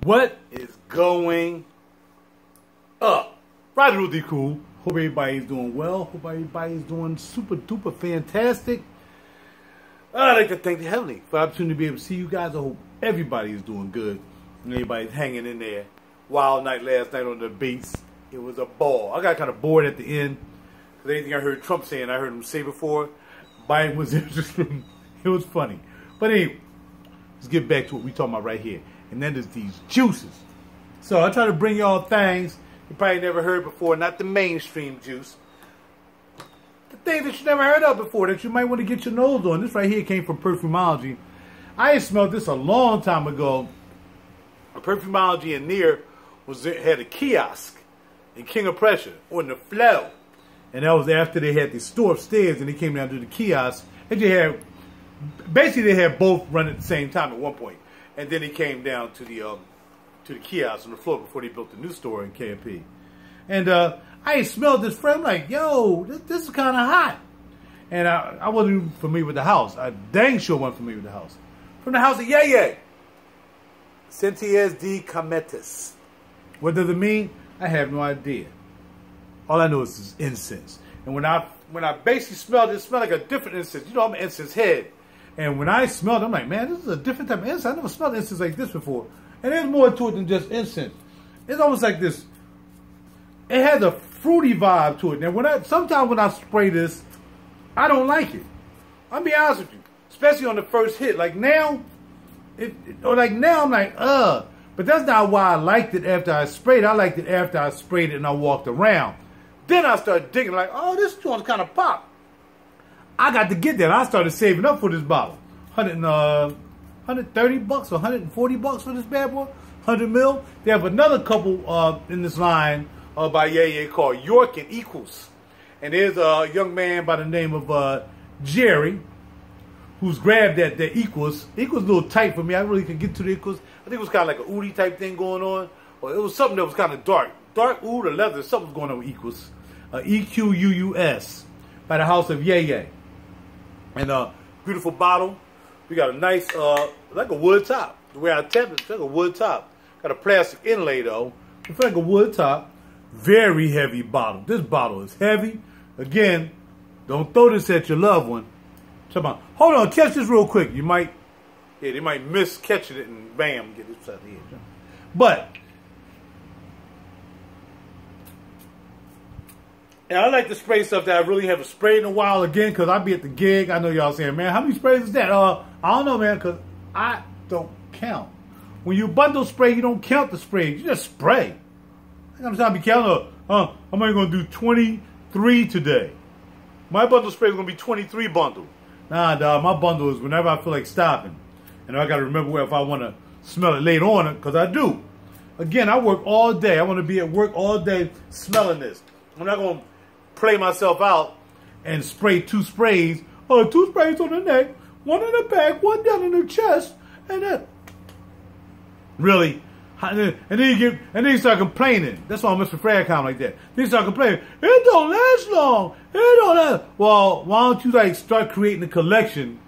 What is going up? RaJuR the cool. Hope everybody's doing well. Hope everybody's doing super duper fantastic. I'd like to thank the Heavenly for the opportunity to be able to see you guys. I hope everybody is doing good and everybody's hanging in there. Wild night last night on the beats. It was a ball. I got kind of bored at the end because anything I heard Trump saying, I heard him say before. Biden was interesting. It was funny. But anyway, let's get back to what we're talking about right here. And that is these juices. So I try to bring y'all things you probably never heard before, not the mainstream juice. The things that you never heard of before that you might want to get your nose on. This right here came from Perfumology. I had smelled this a long time ago. Perfumology in there had a kiosk in King of Prussia on the flow. And that was after they had the store upstairs and they came down to the kiosk. And they had, basically they had both run at the same time at one point. And then he came down to the kiosk on the floor before they built the new store in KMP. And I smelled this friend. I'm like, yo, this is kind of hot. And I wasn't even familiar with the house. I dang sure wasn't familiar with the house. From the house of YeYe. Sentiers de Cometes. What does it mean? I have no idea. All I know is it's incense. And when I basically smelled it, it smelled like a different incense. You know, I'm an incense head. And when I smelled it, I'm like, man, this is a different type of incense. I never smelled incense like this before. And there's more to it than just incense. It's almost like this. It has a fruity vibe to it. Now, sometimes when I spray this, I don't like it. I'll be honest with you. Especially on the first hit. Like now, I'm like, But that's not why I liked it after I sprayed it. I liked it after I sprayed it and I walked around. Then I started digging like, oh, this joint's kind of pop. I got to get that. I started saving up for this bottle. 130 bucks or 140 bucks for this bad boy. 100 mil. They have another couple in this line by YeYe called York and Equals. And there's a young man by the name of Jerry who's grabbed that Equals. Equals a little tight for me. I really could get to the Equals. I think it was kind of like a oudie type thing going on. Or it was something that was kind of dark. Dark oud or leather. Something was going on with Equals. EQUUS by the house of YeYe. And beautiful bottle. We got a nice, like a wood top. The way I tap it, it's like a wood top. Got a plastic inlay though. It's like a wood top. Very heavy bottle. This bottle is heavy. Again, don't throw this at your loved one. Hold on, catch this real quick. You might, they might miss catching it and bam, get this out of the edge. But, and I like to spray stuff that I really haven't sprayed in a while again because I be at the gig. I know y'all saying, man, how many sprays is that? I don't know, man, because I don't count. When you bundle spray, you don't count the sprays. You just spray. I'm trying to be counting. I'm only going to do 23 today. My bundle spray is going to be 23 bundle. Nah, dog, my bundle is whenever I feel like stopping. And I got to remember if I want to smell it later on, because I do. Again, I work all day. I want to be at work all day smelling this. I'm not going to play myself out and spray 2 sprays. 2 sprays on the neck, 1 in the back, 1 down in the chest, and then really, and then you start complaining. That's why Mr. Frag comment like that. Then you start complaining. It don't last long. It don't last. Well, why don't you like start creating a collection,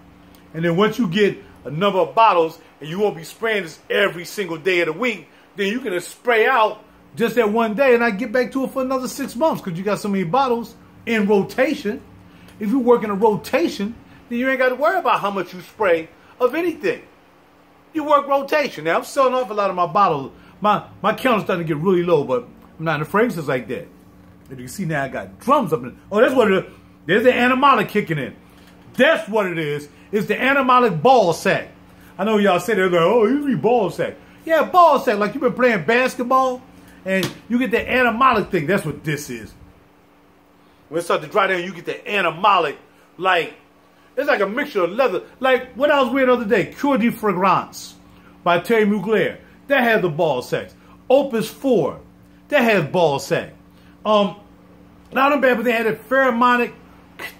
and then once you get a number of bottles, and you won't be spraying this every single day of the week, then you can spray out just that one day, and I get back to it for another 6 months because you got so many bottles in rotation. If you work in a rotation, then you ain't got to worry about how much you spray of anything. You work rotation. Now, I'm selling off a lot of my bottles. My count's starting to get really low, but I'm not in the fragrances like that. As you can see now, I got drums up in it. Oh, that's what it is. There's the animalic kicking in. That's what it is. It's the animalic ball sack. I know y'all say they're like, oh, you be ball sack. Yeah, ball sack. Like you've been playing basketball, and you get the animalic thing. That's what this is. When it starts to dry down, you get the animalic, like, it's like a mixture of leather. Like what I was wearing the other day, Cure de Fragrance by Terry Mugler. That had the ball sack. Opus 4. That has ball sack. Not them bad, but they had a pheromonic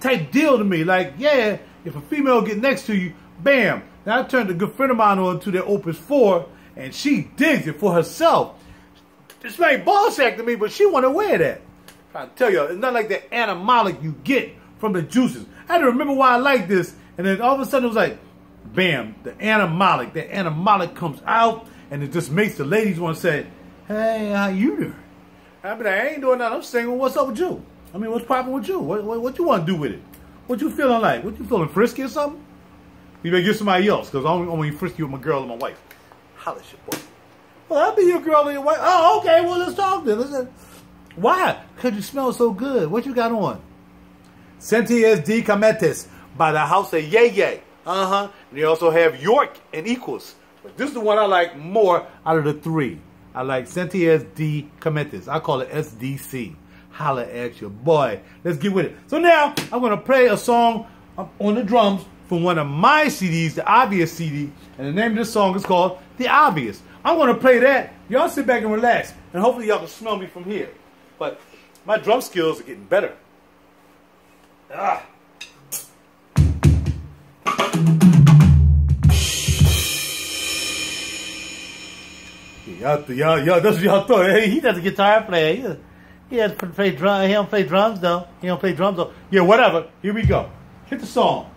type deal to me. Like, yeah, if a female get next to you, bam. Now I turned a good friend of mine on to their Opus 4, and she digs it for herself. It's like ball sack to me, but she want to wear that. I'm trying to tell you, it's not like the animalic you get from the juices. I had to remember why I like this, and then all of a sudden it was like, bam, the animalic. The animalic comes out, and it just makes the ladies want to say, hey, how you doing? I mean, I ain't doing nothing. I'm singing, what's up with you? I mean, what's popping with you? What you want to do with it? What you feeling like? What you feeling, frisky or something? You better get somebody else, because I only frisky with my girl and my wife. Holla at your boy. Well, I'll be your girl and your wife. Oh, okay, well, let's talk then. Listen. Why? Because you smell so good. What you got on? Sentiers de Cometes by the house of YeYe. And they also have York and Equals. But this is the one I like more out of the three. I like Sentiers de Cometes. I call it SDC. Holla at your boy. Let's get with it. So now, I'm going to play a song on the drums from one of my CDs, the Obvious CD. And the name of this song is called The Obvious. I'm going to play that. Y'all sit back and relax. And hopefully y'all can smell me from here. But my drum skills are getting better. Ah. Y'all, that's what y'all thought. Hey, he does a guitar player. He doesn't play drums. He don't play drums though. Yeah, whatever. Here we go. Hit the song.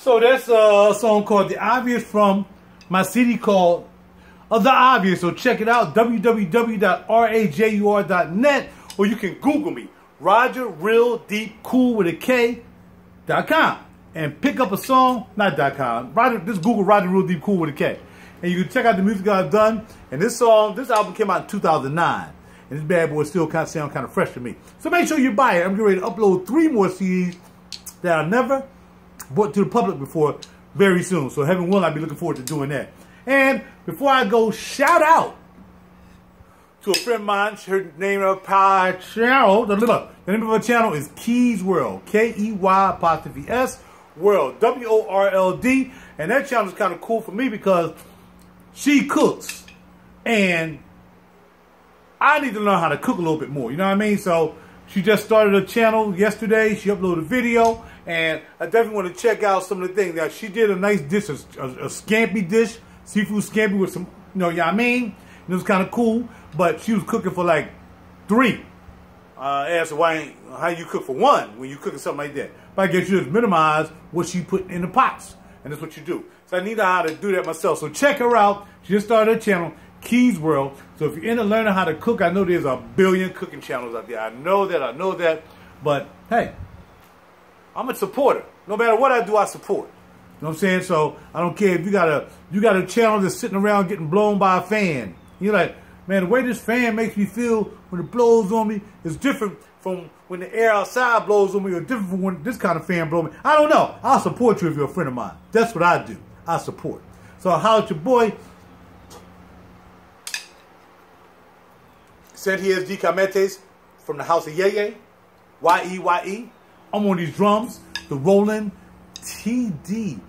So that's a song called The Obvious from my CD called The Obvious. So check it out, www.RaJuR.net, or you can Google me, RaJuR Real Deep Cool with a K.com, and pick up a song, not .com, just Google RaJuR Real Deep Cool with a K. And you can check out the music I've done. And this album came out in 2009. And this bad boy still sound kind of fresh to me. So make sure you buy it. I'm getting ready to upload 3 more CDs that I never brought to the public before very soon. So heaven willing, I'll be looking forward to doing that. And before I go, shout out to a friend of mine. Her name of her channel. The name of her channel is Keys World. K-E-Y''S World. W-O-R-L-D. And that channel is kind of cool for me because she cooks. And I need to learn how to cook a little bit more. You know what I mean? So she just started a channel yesterday. She uploaded a video. And I definitely want to check out some of the things. Now, she did a nice dish, a scampi dish. Seafood scampi with some, you know what I mean? And it was kind of cool. But she was cooking for like 3. I asked her, how you cook for 1 when you cooking something like that? But I guess you just minimize what she put in the pots. And that's what you do. So I need to know how to do that myself. So check her out. She just started her channel, Keys World. So if you're into learning how to cook, I know there's a billion cooking channels out there. I know that. But hey, I'm a supporter. No matter what I do, I support. You know what I'm saying? So I don't care if you got a channel that's sitting around getting blown by a fan. You're like, man, the way this fan makes me feel when it blows on me is different from when the air outside blows on me, or different from when this kind of fan blows me. I don't know. I'll support you if you're a friend of mine. That's what I do. I support. So holla at your boy, Sentiers de Cometes, from the house of YeYe, YeYe. I'm on these drums, the Roland TD-KV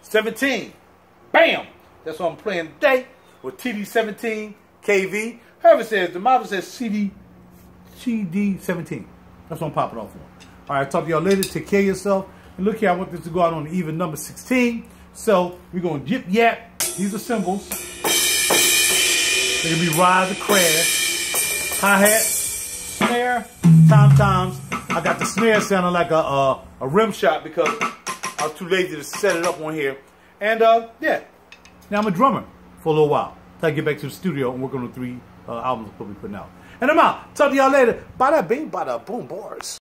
17. Bam! That's what I'm playing today with TD-17KV. Whoever says, the Bible says TD-17. That's what I'm popping off on. All right, talk to y'all later. Take care of yourself. And look here, I want this to go out on the even number 16. So we're going to yip-yap. These are cymbals. They're going to be rise or crash. Hi-hat, snare, tom-toms. I got the snare sounding like a rim shot because I was too lazy to set it up on here. And yeah, now I'm a drummer for a little while. Till I get back to the studio and work on the 3 albums I'll be putting out. And I'm out. Talk to y'all later. Bada bing, bada boom, bars.